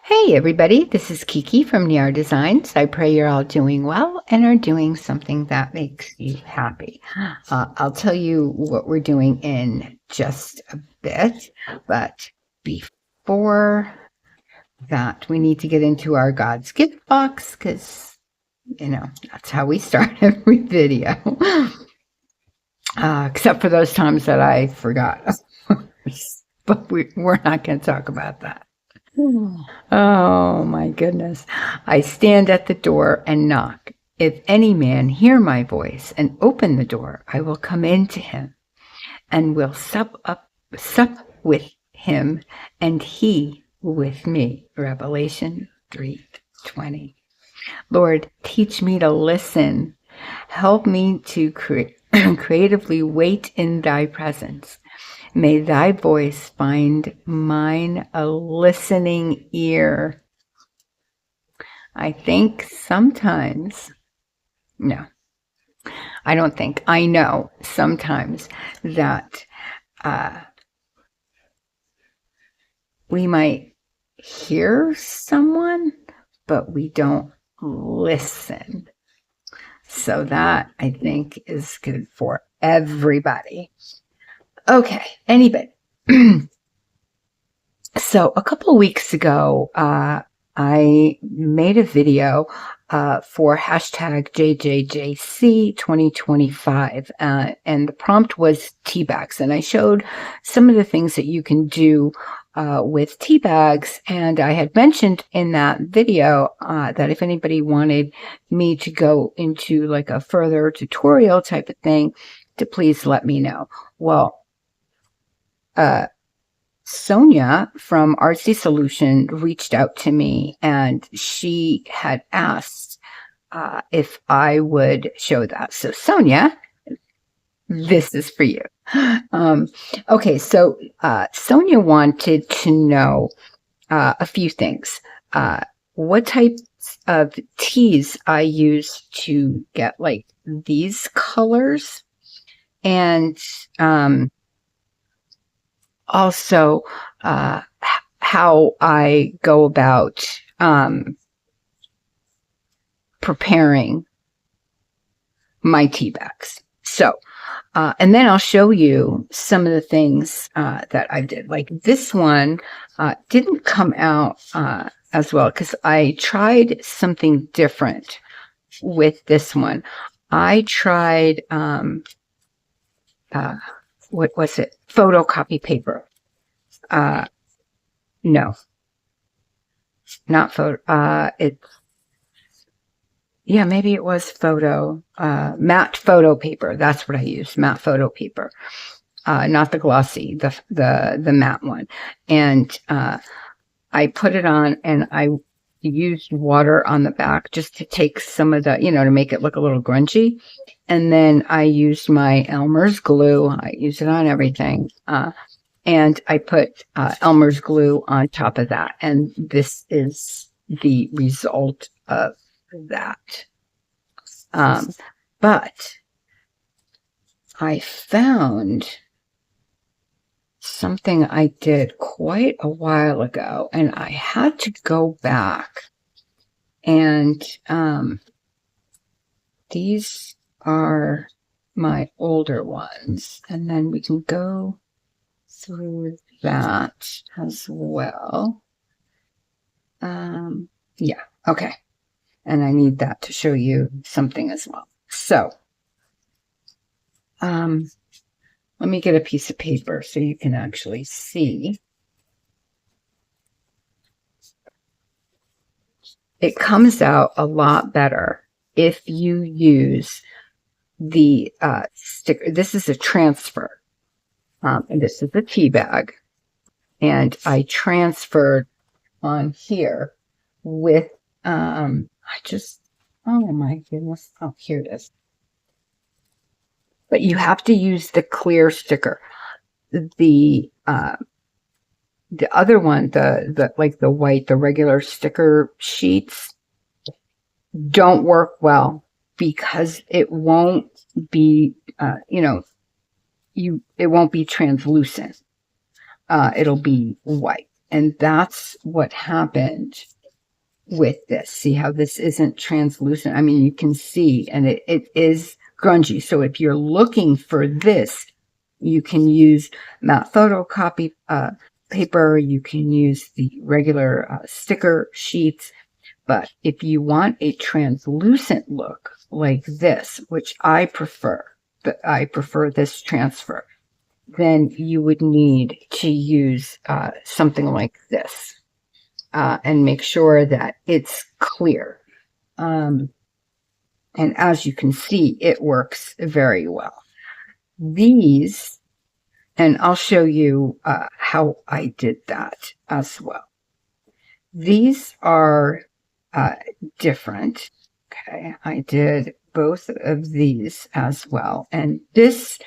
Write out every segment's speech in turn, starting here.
Hey everybody, this is Kiki from Niar Designs. I pray you're all doing well and are doing something that makes you happy. I'll tell you what we're doing in just a bit, but before that, we need to get into our God's gift box because, that's how we start every video. Except for those times that I forgot. But we're not going to talk about that. Oh my goodness. I stand at the door and knock. If any man hear my voice and open the door, I will come into him and will sup with him and he with me. Revelation 3:20. Lord, teach me to listen. Help me to creatively wait in thy presence. May thy voice find mine a listening ear. I think sometimes, no, I don't think, I know sometimes that we might hear someone, but we don't listen. So that, I think, is good for everybody. Okay, anybody. So a couple of weeks ago, I made a video for hashtag JJJC 2025, and the prompt was tea bags, and I showed some of the things that you can do with tea bags, and I had mentioned in that video that if anybody wanted me to go into like a further tutorial type of thing, to please let me know. Well, Sonia from Artsy Solution reached out to me and she had asked if I would show that. So Sonia, this is for you. Okay, so Sonia wanted to know a few things. What types of teas I use to get like these colors, and also how I go about preparing my tea bags. So, and then I'll show you some of the things that I did. Like this one didn't come out as well because I tried something different with this one. I tried what was it? Photocopy paper. No, not photo. Yeah, maybe it was matte photo paper. That's what I used, matte photo paper. Not the glossy, the matte one. And I put it on and I used water on the back just to take some of the, to make it look a little grungy. And then I used my Elmer's glue. I use it on everything. And I put Elmer's glue on top of that. And this is the result of that. But I found something I did quite a while ago, and I had to go back. And these are my older ones. And then we can go through that as well. Yeah, okay. And I need that to show you something as well. So, let me get a piece of paper so you can actually see. It comes out a lot better if you use the sticker. This is a transfer. And this is a tea bag. And I transferred on here with, oh my goodness. Oh, here it is. But you have to use the clear sticker. The other one, like the white, the regular sticker sheets don't work well because it won't be, it won't be translucent. It'll be white. And that's what happened with this. See how this isn't translucent? I mean, you can see, and it is grungy. So if you're looking for this, you can use matte photocopy paper. You can use the regular sticker sheets. But if you want a translucent look like this, which I prefer this transfer, then you would need to use something like this. And make sure that it's clear. And as you can see, it works very well. These, and I'll show you how I did that as well. These are different. Okay, I did both of these as well. And this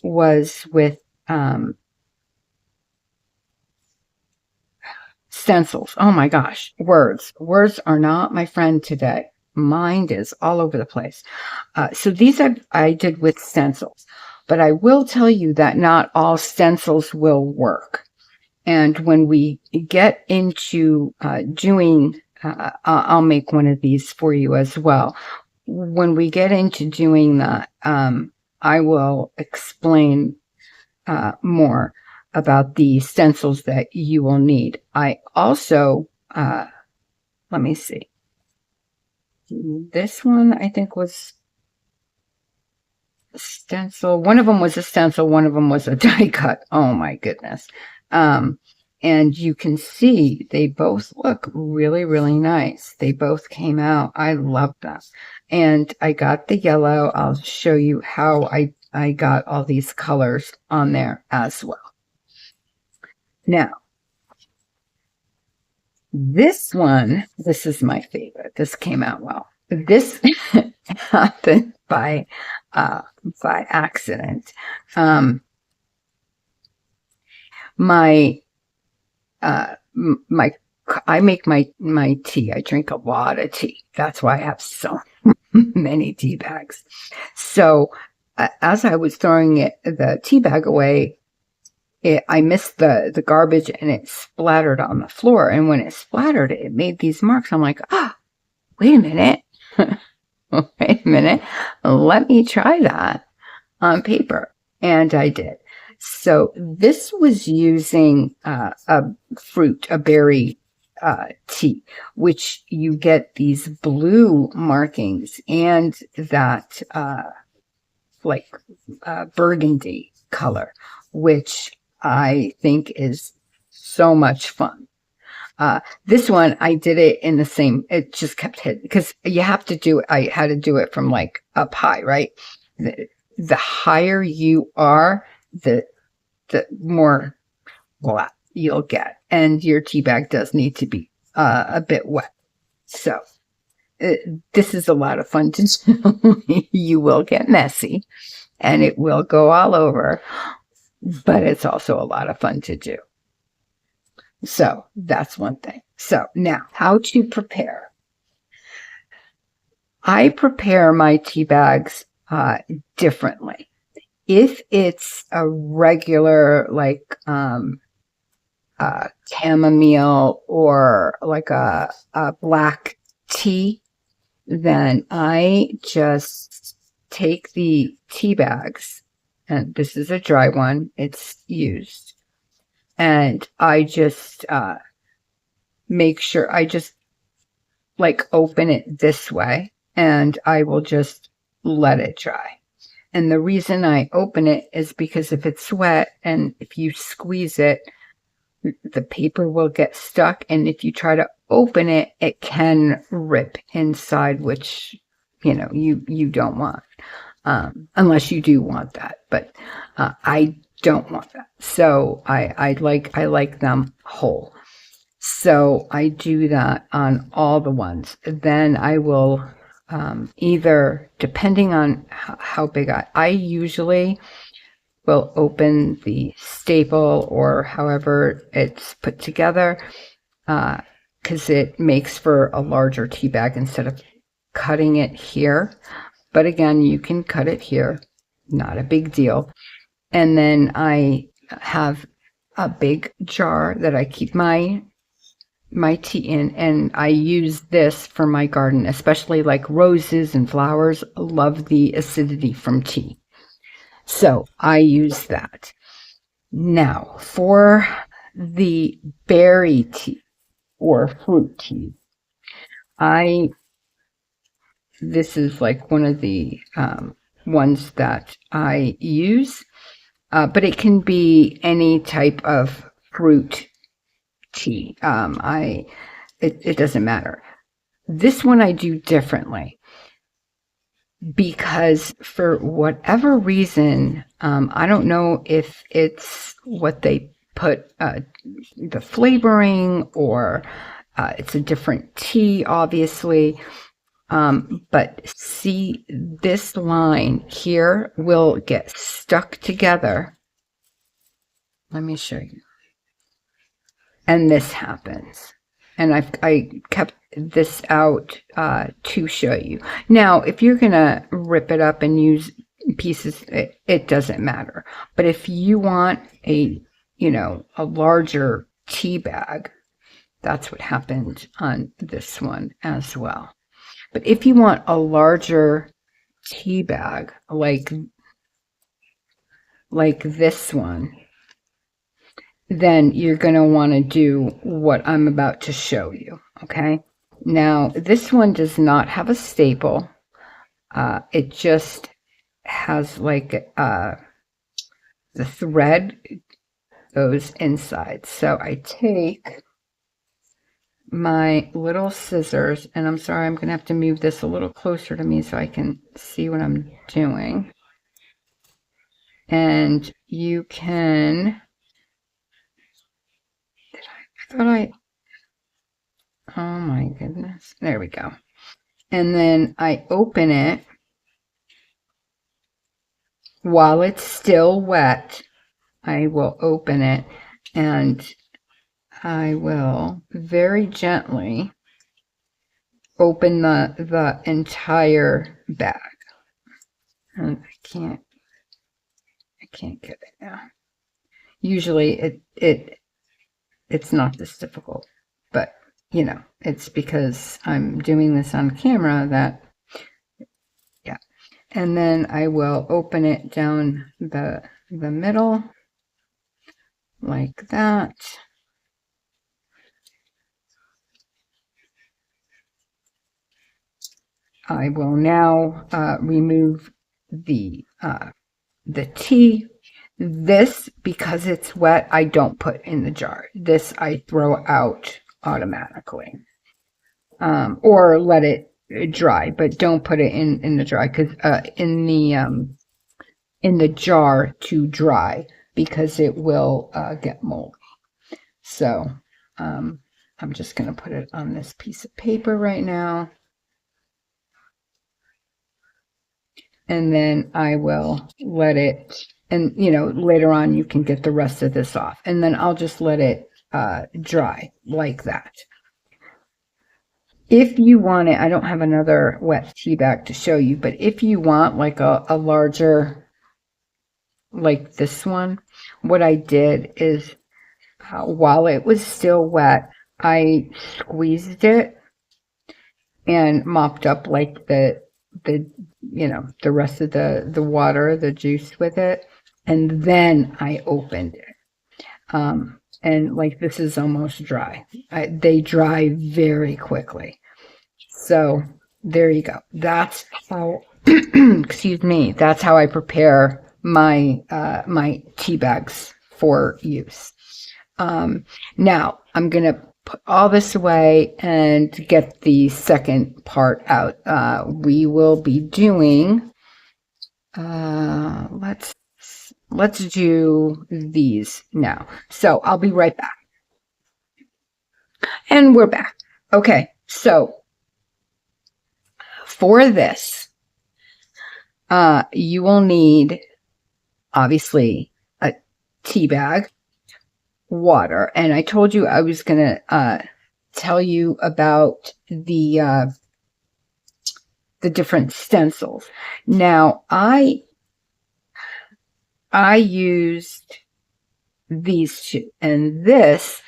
was with stencils. Oh my gosh, words are not my friend today. Mind is all over the place. So these I did with stencils, but I will tell you that not all stencils will work. And when we get into doing, I'll make one of these for you as well. When we get into doing that, I will explain more about the stencils that you will need. I also, let me see. This one I think was a stencil. One of them was a stencil. One of them was a die cut. Oh my goodness. And you can see they both look really, really nice. They both came out. I love them. And I got the yellow. I'll show you how I got all these colors on there as well. Now, this one, this is my favorite. This came out well. This happened by accident. I make my tea. I drink a lot of tea. That's why I have so many tea bags. So as I was throwing the tea bag away, I missed the garbage and it splattered on the floor. And when it splattered, it made these marks. I'm like, wait a minute. Wait a minute. Let me try that on paper. And I did. So this was using a berry tea, which you get these blue markings and that burgundy color, which I think is so much fun. This one, I did it in the same, it just kept hitting because you have to do it. I had to do it from like up high, right? The higher you are, the more flat you'll get. And your tea bag does need to be a bit wet. So this is a lot of fun to do. You will get messy and it will go all over, but it's also a lot of fun to do. So that's one thing. So now, how to prepare. I prepare my tea bags differently. If it's a regular like chamomile or like a black tea, then I just take the tea bags, and this is a dry one, it's used, and I just make sure I just like open it this way, and I will just let it dry. And the reason I open it is because if it's wet and if you squeeze it, the paper will get stuck. And if you try to open it, it can rip inside, which, you know, you don't want, unless you do want that. But I don't want that. So I like them whole. So I do that on all the ones. Then I will either, depending on how big I usually will open the staple or however it's put together, because it makes for a larger tea bag instead of cutting it here. But again, you can cut it here, not a big deal. And then I have a big jar that I keep my tea in, and I use this for my garden, especially like roses and flowers love the acidity from tea. So I use that. Now, for the berry tea or fruit tea, this is like one of the ones that I use, but it can be any type of fruit tea. It doesn't matter. This one I do differently because for whatever reason, I don't know if it's what they put, the flavoring, or it's a different tea, obviously. But see, this line here will get stuck together. Let me show you. And this happens. And I kept this out to show you. Now, if you're going to rip it up and use pieces, it doesn't matter. But if you want a larger tea bag, that's what happened on this one as well. But if you want a larger tea bag, like this one, then you're going to want to do what I'm about to show you, okay? Now, this one does not have a staple. It just has like the thread goes inside. So I take my little scissors, and I'm sorry, I'm going to have to move this a little closer to me so I can see what I'm doing. And you can... Oh my goodness. There we go. And then I open it while it's still wet. I will open it and I will very gently open the entire bag. And I can't get it now. Usually it's not this difficult, but it's because I'm doing this on camera that, yeah. And then I will open it down the middle like that. I will now remove the tea. This, because it's wet, I don't put in the jar. This I throw out automatically, or let it dry, but don't put it in the dry, because in the jar to dry, because it will get moldy. So I'm just going to put it on this piece of paper right now. And then I will let it, and later on you can get the rest of this off. And then I'll just let it dry like that. If you want it, I don't have another wet tea bag to show you, but if you want like a larger, like this one, what I did is while it was still wet, I squeezed it and mopped up like the rest of the water, the juice with it, and then I opened it. And like this is almost dry. They dry very quickly. So there you go. That's how, excuse me, that's how I prepare my my tea bags for use. Now I'm gonna put all this away and get the second part out. We will be doing, let's do these now. So I'll be right back. And we're back. Okay, so for this, you will need, obviously, a tea bag, water, and I told you I was going to tell you about the different stencils. Now, I used these two. And this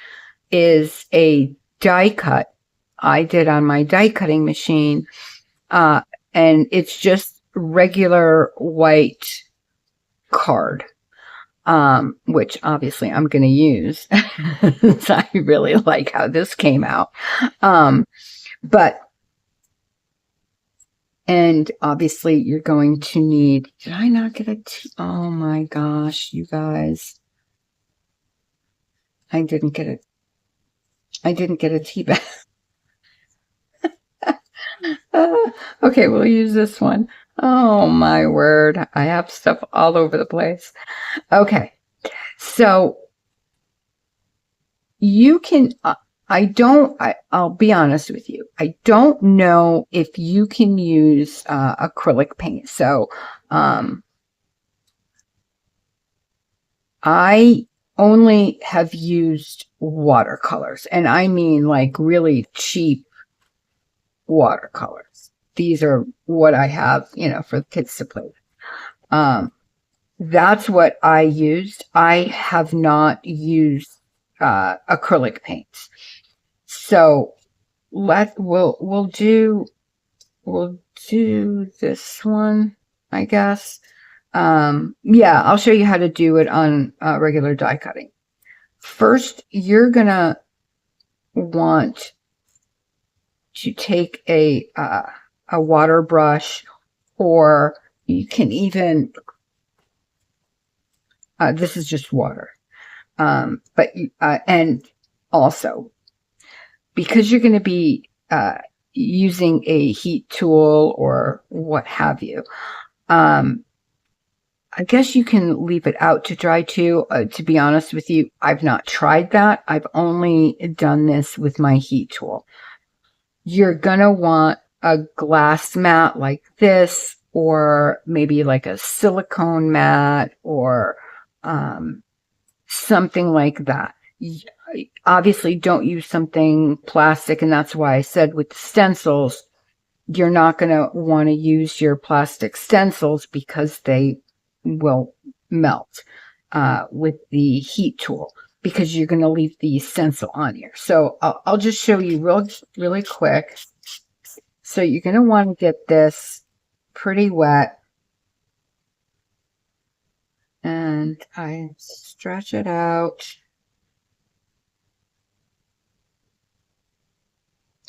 is a die cut I did on my die cutting machine. And it's just regular white card, which obviously I'm going to use. I really like how this came out. But, and obviously you're going to need, did I not get a tea? Oh my gosh, you guys. I didn't get a tea bag. Okay, we'll use this one. Oh my word. I have stuff all over the place. Okay. So you can, I'll be honest with you. I don't know if you can use acrylic paint. So I only have used watercolors, and I mean like really cheap watercolors. These are what I have, for the kids to play with. That's what I used. I have not used acrylic paints. So we'll do this one, I guess. Yeah, I'll show you how to do it on regular die cutting. First, you're gonna want to take a water brush, or you can even, this is just water. But and also, because you're going to be using a heat tool or what have you, I guess you can leave it out to dry too. To be honest with you, I've not tried that. I've only done this with my heat tool. You're going to want a glass mat like this, or maybe like a silicone mat, or something like that. Obviously, don't use something plastic, and that's why I said with the stencils, you're not going to want to use your plastic stencils because they will melt with the heat tool, because you're going to leave the stencil on here. So I'll just show you really quick. So you're going to want to get this pretty wet, and I stretch it out.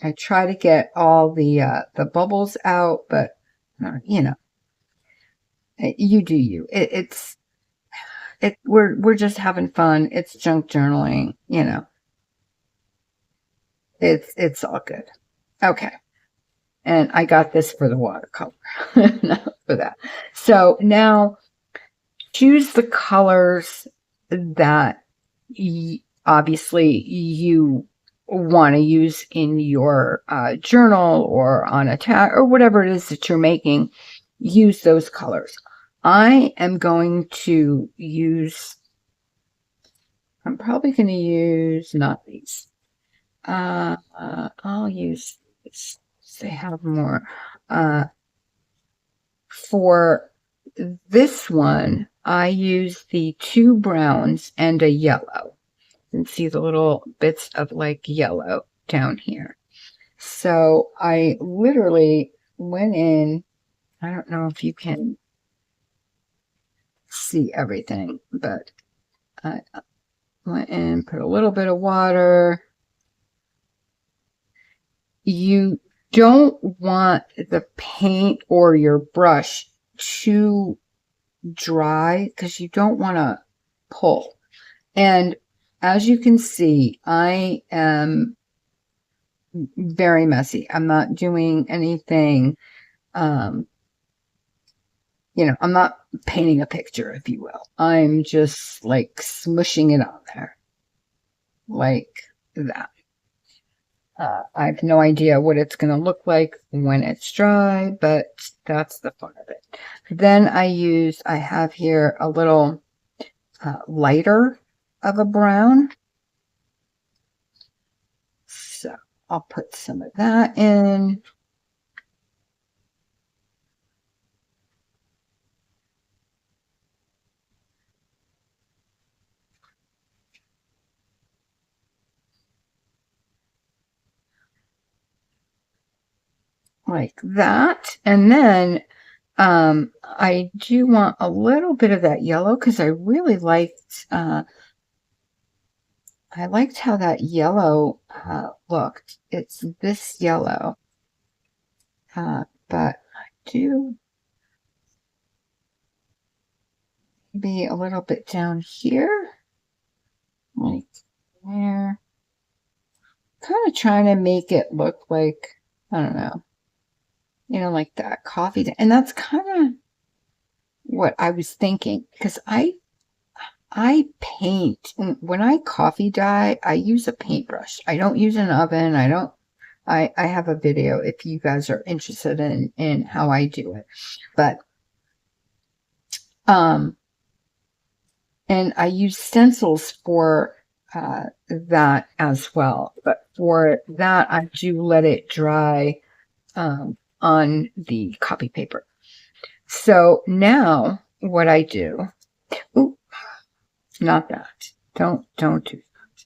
I try to get all the bubbles out, but you do you. We're just having fun. It's junk journaling, It's all good. Okay. And I got this for the watercolor, not for that. So now choose the colors that obviously you want to use in your journal or on a tag or whatever it is that you're making. Use those colors. I am going to use, I'm probably going to use not these. I'll use this. They have more. For this one, I use the 2 browns and a yellow. You can see the little bits of like yellow down here. So I literally went in. I don't know if you can see everything, but I went in, put a little bit of water. You don't want the paint or your brush too dry, because you don't want to pull. And as you can see, I am very messy. I'm not doing anything, I'm not painting a picture, if you will. I'm just like smushing it on there like that. I have no idea what it's going to look like when it's dry, but that's the fun of it. Then I have here a little lighter of a brown. So I'll put some of that in. like that. And then I do want a little bit of that yellow because I really liked how that yellow looked. It's this yellow, but I do maybe a little bit down here, like there. Kind of trying to make it look like, I don't know, like that coffee. And that's kind of what I was thinking because I paint. When I coffee dye, I use a paintbrush. I don't use an oven. I have a video if you guys are interested in how I do it. But and I use stencils for that as well. But for that, I do let it dry on the copy paper. So now what I do, not that, don't do that,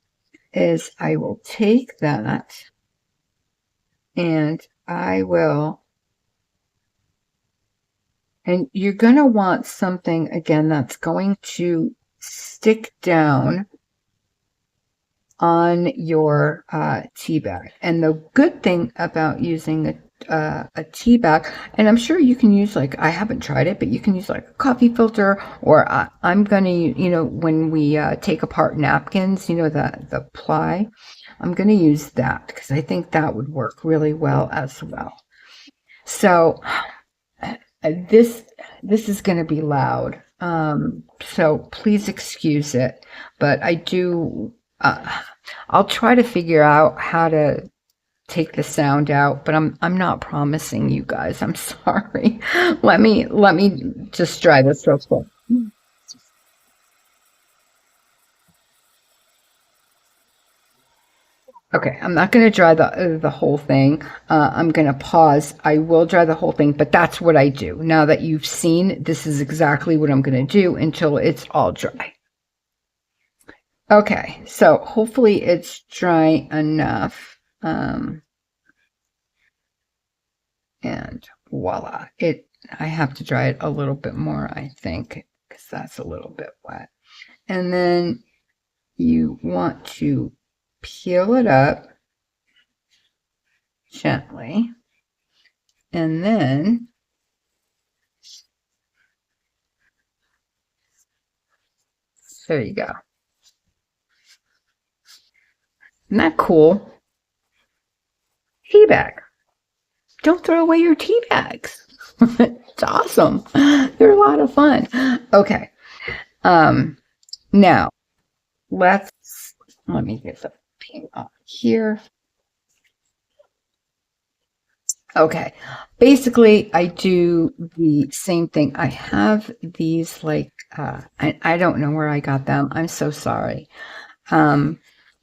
is I will take that and I will, and you're going to want something, again, that's going to stick down on your tea bag. And the good thing about using a tea bag, and I'm sure you can use, like, I haven't tried it, but you can use like a coffee filter, or I'm gonna, when we take apart napkins, the ply, I'm gonna use that because I think that would work really well as well. So this is going to be loud, so please excuse it, but I do I'll try to figure out how to take the sound out, but I'm not promising you guys. I'm sorry. Let me just try this real quick. Okay, I'm not going to dry the whole thing. I'm going to pause. I will dry the whole thing, but that's what I do. Now that you've seen, this is exactly what I'm going to do until it's all dry. Okay, so hopefully it's dry enough. And voila. I have to dry it a little bit more, I think, because that's a little bit wet. And then you want to peel it up gently, and then there you go. Isn't that cool? Tea bag. Don't throw away your tea bags. It's awesome. They're a lot of fun. Okay. Now let me get the paint on here. Okay, basically I do the same thing. I have these, like, I don't know where I got them. I'm so sorry.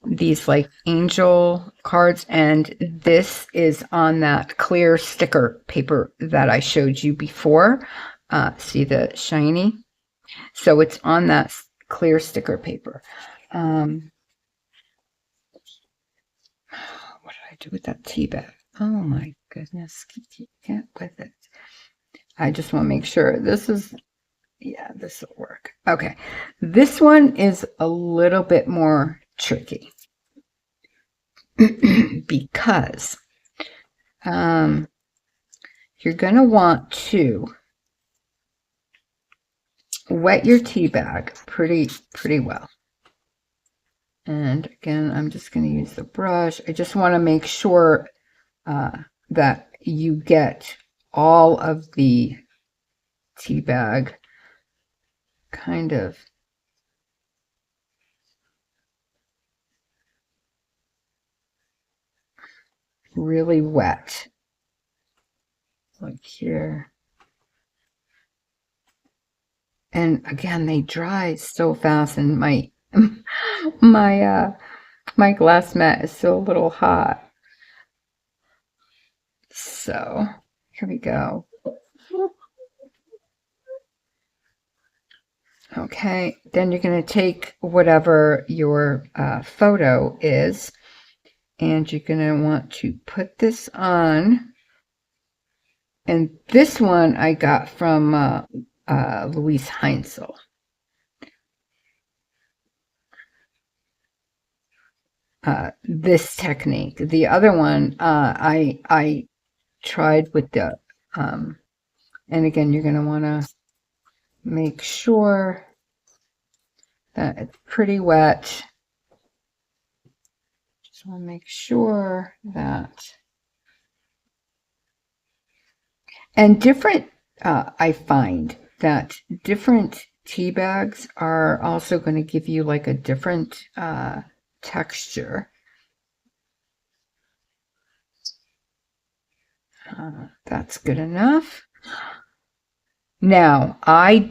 These, like, angel cards, and this is on that clear sticker paper that I showed you before. See the shiny? So it's on that clear sticker paper. What did I do with that tea bag? Oh my goodness, get with it. I just want to make sure this is, yeah, this will work. Okay, this one is a little bit more tricky because you're going to want to wet your tea bag pretty well. And again, I'm just going to use the brush. I just want to make sure that you get all of the tea bag kind of really wet, like here. And again, they dry so fast, and my my glass mat is still a little hot. So here we go. Okay, then you're going to take whatever your photo is, and you're going to want to put this on And this one I got from Luise Heinzel. This technique. The other one I tried with the and again, you're going to want to make sure that it's pretty wet. Just want to make sure that. And different, I find that different tea bags are also going to give you like a different texture. That's good enough. Now, I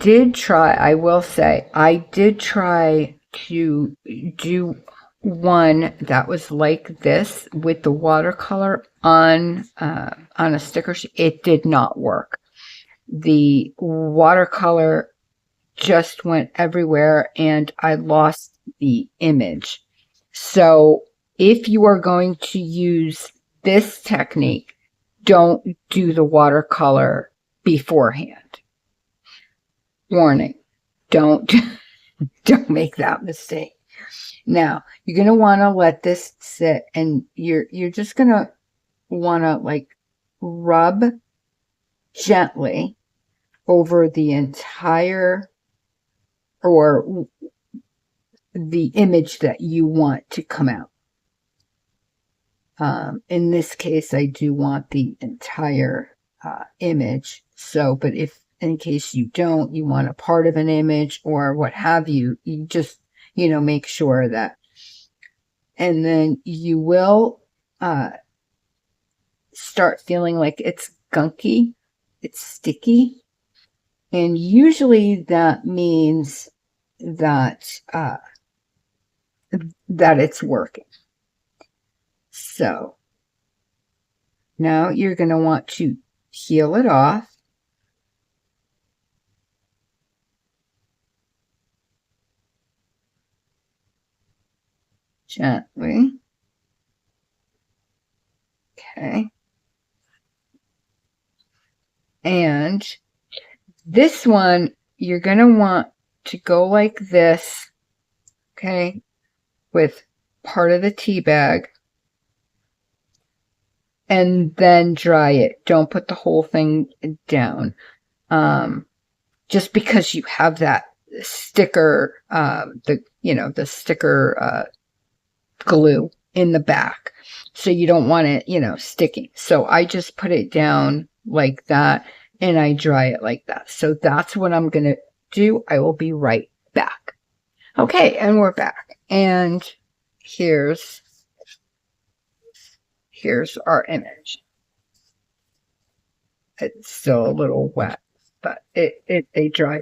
will say, I did try to do one that was like this with the watercolor on a sticker sheet. It did not work. The watercolor just went everywhere and I lost the image. So if you are going to use this technique, don't do the watercolor beforehand. Warning, don't make that mistake. Now, you're going to want to let this sit and you're just going to want to like rub gently over the entire or the image that you want to come out. In this case, I do want the entire image. So, but if in case you don't, you want a part of an image or what have you, you just, make sure that. And then you will start feeling like it's gunky, it's sticky. And usually that means that that it's working. So now you're going to want to peel it off. Gently. Okay. And this one, you're going to want to go like this, okay, with part of the tea bag, and then dry it. Don't put the whole thing down. Just because you have that sticker, the sticker glue in the back. So you don't want it, sticking. So I just put it down like that and I dry it like that. So that's what I'm going to do. I will be right back. Okay, and we're back. And here's our image. It's still a little wet, but they dry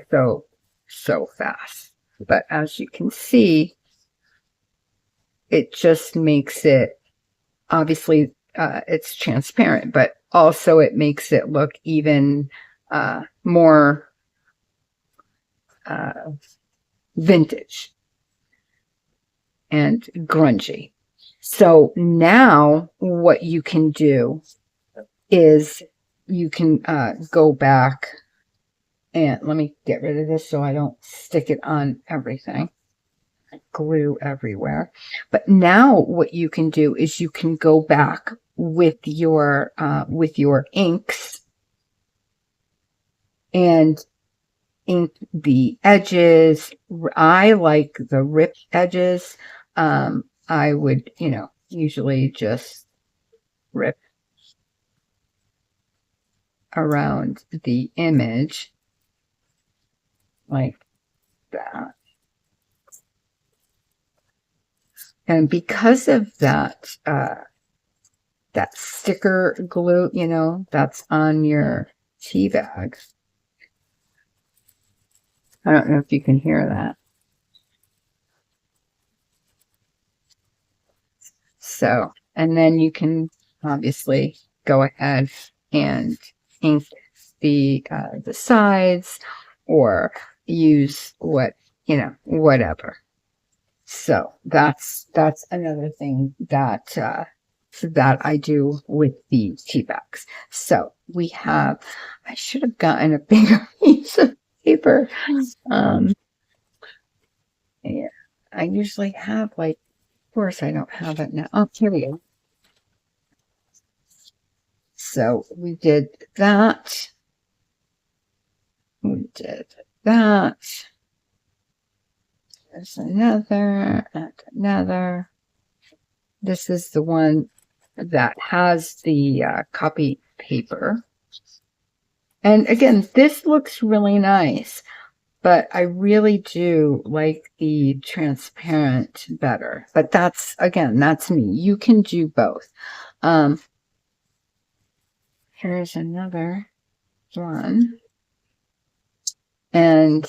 so fast. But as you can see, it just makes it, obviously it's transparent, but also it makes it look even more vintage and grungy. So now what you can do is you can go back and let me get rid of this so I don't stick it on everything. Glue everywhere. But now what you can do is you can go back with your inks and ink the edges. I like the ripped edges. I would, usually just rip around the image like that. And because of that, that sticker glue, that's on your tea bag. I don't know if you can hear that. So, and then you can obviously go ahead and ink the sides or use whatever. So that's another thing that that I do with the tea bags. So we have, I should have gotten a bigger piece of paper. Yeah, I usually have like, of course I don't have it now. Oh, here we go. So we did that. We did that. There's another and another. This is the one that has the copy paper. And again, this looks really nice, but I really do like the transparent better. But that's, again, that's me. You can do both. Here's another one. And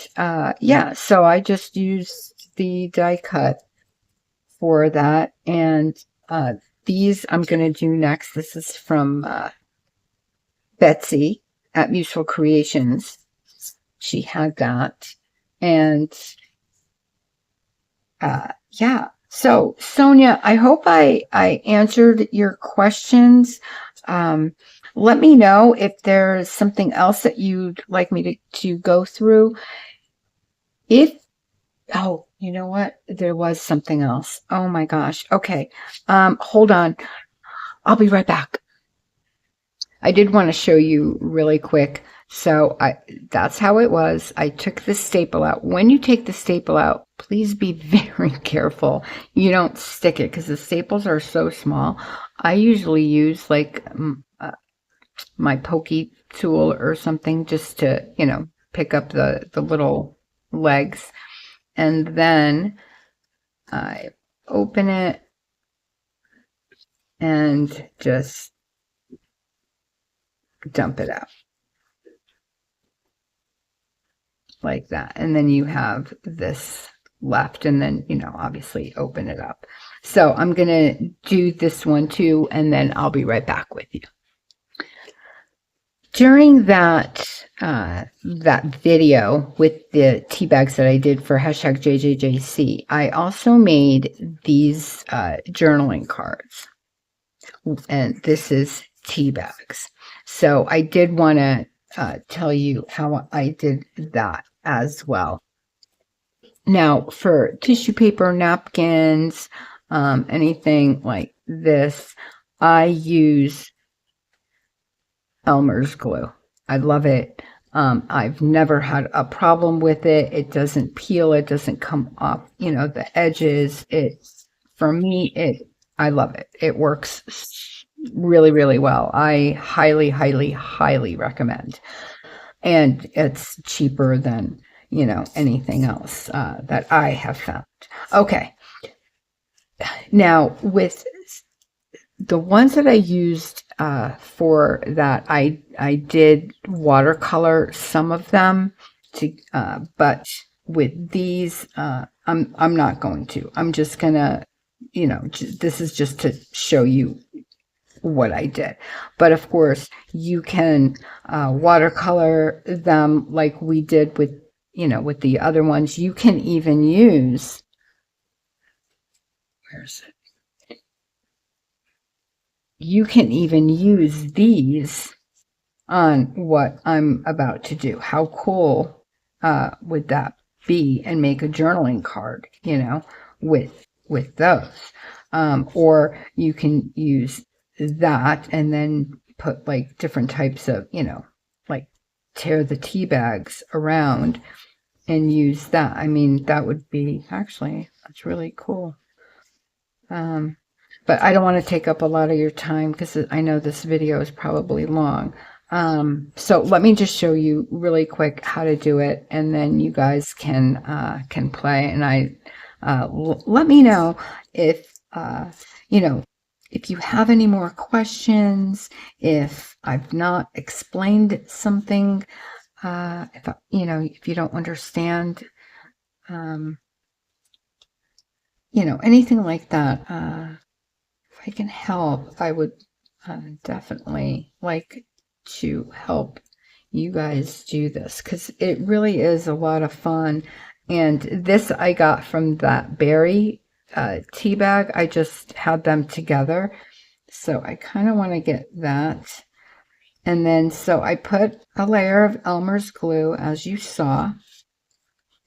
yeah, so I just used the die cut for that. And these I'm going to do next. This is from Betsy at Museful Creations. She had that. And yeah. So Sonia, I hope I answered your questions. Let me know if there's something else that you'd like me to go through. Oh, you know what? There was something else. Oh my gosh. Okay. Hold on. I'll be right back. I did want to show you really quick. So that's how it was. I took the staple out. When you take the staple out, please be very careful. You don't stick it because the staples are so small. I usually use like my pokey tool or something just to, pick up the little legs. And then I open it and just dump it out like that. And then you have this left, and then, obviously open it up. So I'm going to do this one too, and then I'll be right back with you. During that video with the tea bags that I did for hashtag JJJC, I also made these journaling cards, and this is tea bags. So I did want to tell you how I did that as well. Now for tissue paper, napkins, anything like this, I use Elmer's glue. I love it. I've never had a problem with it. It doesn't peel. It doesn't come off, the edges. For me, I love it. It works really, really well. I highly, highly, highly recommend. And it's cheaper than, anything else that I have found. Okay. Now with the ones that I used for that, I did watercolor some of them but with these, I'm not going to. I'm just gonna, this is just to show you what I did. But of course, you can watercolor them like we did with, with the other ones. You can even use, where's it? You can even use these on what I'm about to do. How cool would that be? And make a journaling card, with those. Or you can use that and then put like different types of, like tear the tea bags around and use that. I mean, that would be actually, that's really cool. But I don't want to take up a lot of your time because I know this video is probably long. So let me just show you really quick how to do it, and then you guys can play. And let me know if if you have any more questions, if I've not explained something, if you don't understand, anything like that. If I can help, I would definitely like to help you guys do this because it really is a lot of fun. And this I got from that berry tea bag. I just had them together. So I kind of want to get that. And then, so I put a layer of Elmer's glue, as you saw.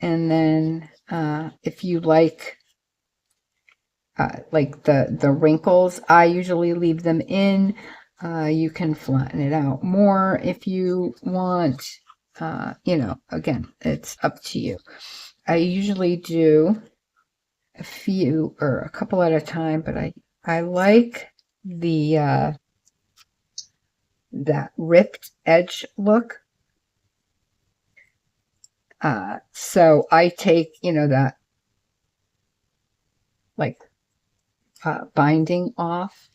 And then if you like the wrinkles, I usually leave them in. You can flatten it out more if you want. You know, again, it's up to you. I usually do a few or a couple at a time, but I like the that ripped edge look. So I take, you know, that like binding off,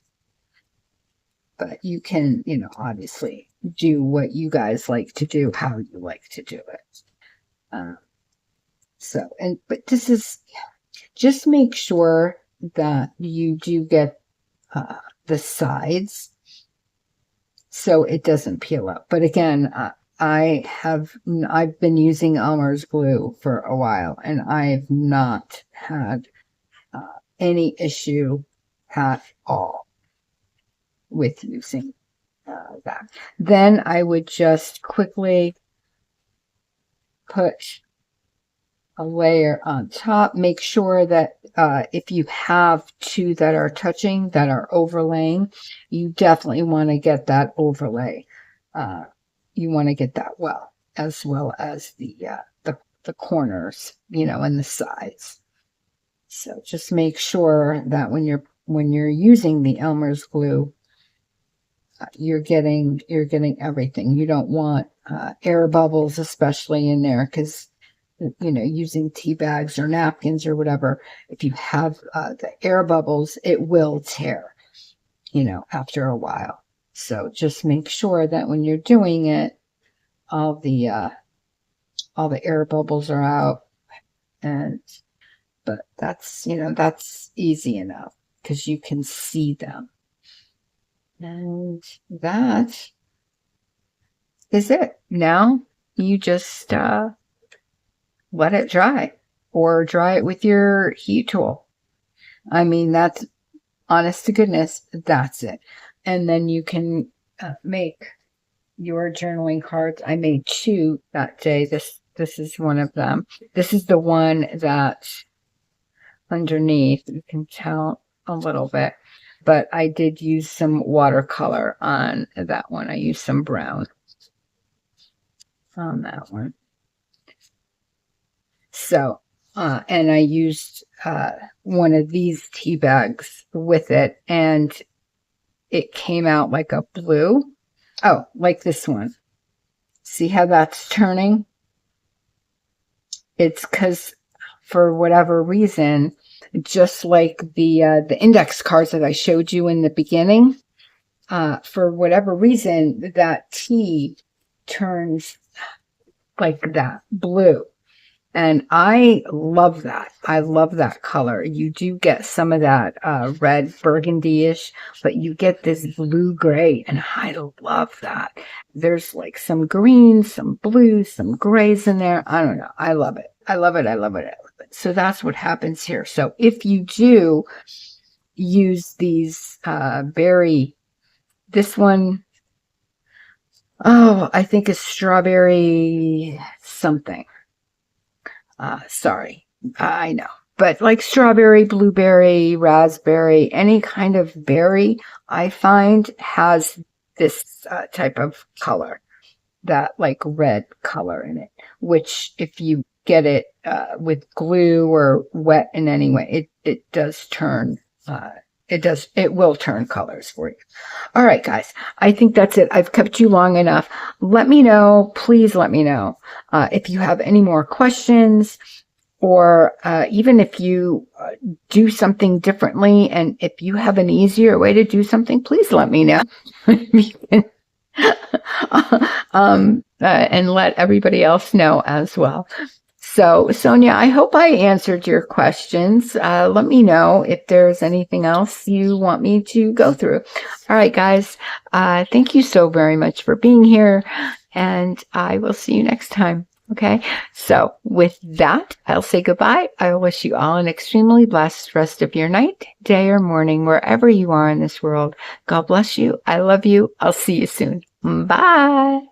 but you can, you know, obviously do what you guys like to do, how you like to do it. But this is, just make sure that you do get the sides so it doesn't peel up. But again, I've been using Elmer's glue for a while, and I've not had any issue at all with using that. Then I would just quickly put a layer on top. Make sure that if you have two that are touching, that are overlaying, you definitely want to get that overlay. You want to get that well as the corners, you know, and the sides. So just make sure that when you're using the Elmer's glue, you're getting everything. You don't want air bubbles, especially in there, because, you know, using tea bags or napkins or whatever, if you have the air bubbles, it will tear, you know, after a while. So just make sure that when you're doing it, all the air bubbles are out. But that's, you know, that's easy enough because you can see them. And that is it. Now you just let it dry, or dry it with your heat tool. I mean, that's, honest to goodness, that's it. And then you can make your journaling cards. I made 2 that day. This is one of them. This is the one that underneath, you can tell a little bit, but I did use some watercolor on that one. I used some brown on that one. So, and I used one of these tea bags with it, and it came out like a blue. Oh, like this one. See how that's turning? It's because, for whatever reason, just like the index cards that I showed you in the beginning, for whatever reason, that tea turns like that blue. And I love that. I love that color. You do get some of that red burgundy-ish, but you get this blue-gray, and I love that. There's like some greens, some blues, some grays in there. I don't know. I love it. I love it. I love it. I love it. So that's what happens here. So if you do use these this one, oh, I think it's strawberry something. Sorry, I know. But like strawberry, blueberry, raspberry, any kind of berry, I find has this type of color, that like red color in it, which if you get it with glue or wet in any way, it does turn, it will turn colors for you. All right, guys, I think that's it. I've kept you long enough. Let me know, please let me know if you have any more questions, or even if you do something differently, and if you have an easier way to do something, please let me know. And let everybody else know as well. So, Sonia, I hope I answered your questions. Let me know if there's anything else you want me to go through. All right, guys, thank you so very much for being here, and I will see you next time. Okay, so with that, I'll say goodbye. I wish you all an extremely blessed rest of your night, day, or morning, wherever you are in this world. God bless you. I love you. I'll see you soon. Bye.